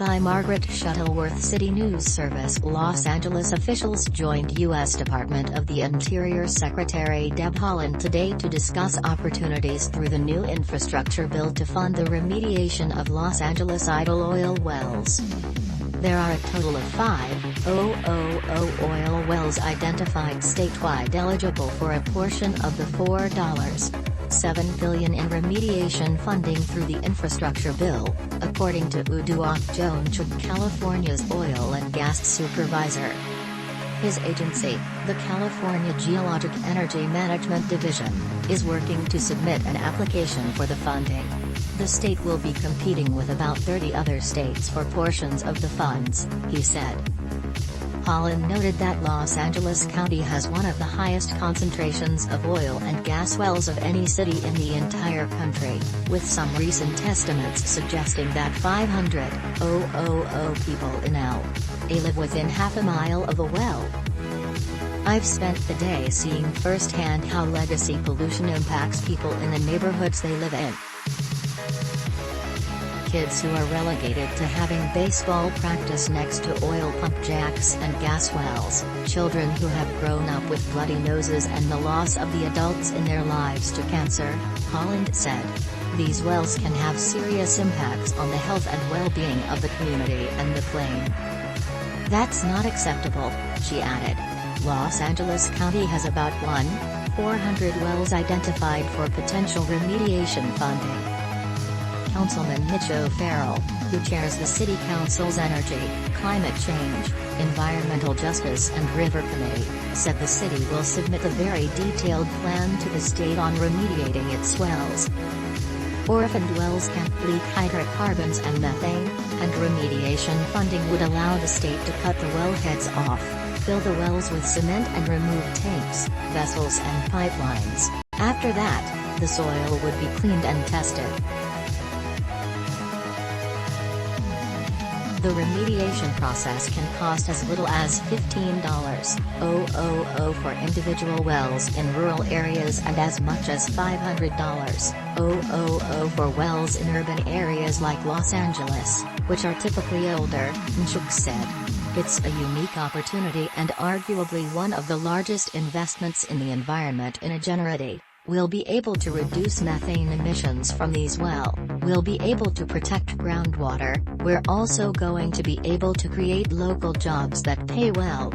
By Margaret Shuttleworth. City News Service. Los Angeles officials joined U.S. Department of the Interior Secretary Deb Haaland today to discuss opportunities through the new infrastructure bill to fund the remediation of Los Angeles idle oil wells. There are a total of 5,000 oil wells identified statewide eligible for a portion of the $4.7 billion in remediation funding through the infrastructure bill, according to Uduak-Joe Ntuk, California's Oil and Gas Supervisor. His agency, the California Geologic Energy Management Division, is working to submit an application for the funding. The state will be competing with about 30 other states for portions of the funds, he said. Haaland noted that Los Angeles County has one of the highest concentrations of oil and gas wells of any city in the entire country, with some recent estimates suggesting that 500,000 people in L.A. live within half a mile of a well. I've spent the day seeing firsthand how legacy pollution impacts people in the neighborhoods they live in. Kids who are relegated to having baseball practice next to oil pump jacks and gas wells, children who have grown up with bloody noses and the loss of the adults in their lives to cancer, Haaland said. These wells can have serious impacts on the health and well-being of the community and the plain. That's not acceptable, she added. Los Angeles County has about 1,400 wells identified for potential remediation funding. Councilman Mitch O'Farrell, who chairs the City Council's Energy, Climate Change, Environmental Justice and River Committee, said the city will submit a very detailed plan to the state on remediating its wells. Orphaned wells can't leak hydrocarbons and methane, and remediation funding would allow the state to cut the wellheads off, fill the wells with cement and remove tanks, vessels and pipelines. After that, the soil would be cleaned and tested. The remediation process can cost as little as $15,000 for individual wells in rural areas and as much as $500 for wells in urban areas like Los Angeles, which are typically older, Ntuk said. It's a unique opportunity and arguably one of the largest investments in the environment in a generation. We'll be able to reduce methane emissions from these wells. We'll be able to protect groundwater. We're also going to be able to create local jobs that pay well.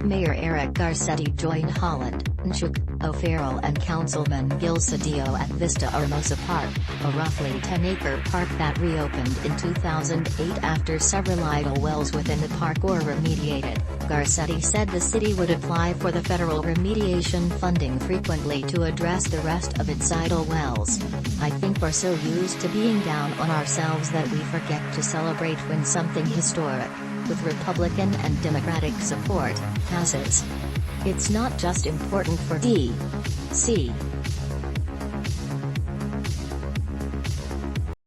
Mayor Eric Garcetti joined Haaland, Ntuk, O'Farrell and Councilman Gil Cedillo at Vista Hermosa Park, a roughly 10-acre park that reopened in 2008 after several idle wells within the park were remediated. Garcetti said the city would apply for the federal remediation funding frequently to address the rest of its idle wells. I think we're so used to being down on ourselves that we forget to celebrate when something historic, with Republican and Democratic support, passes. It's not just important for D.C.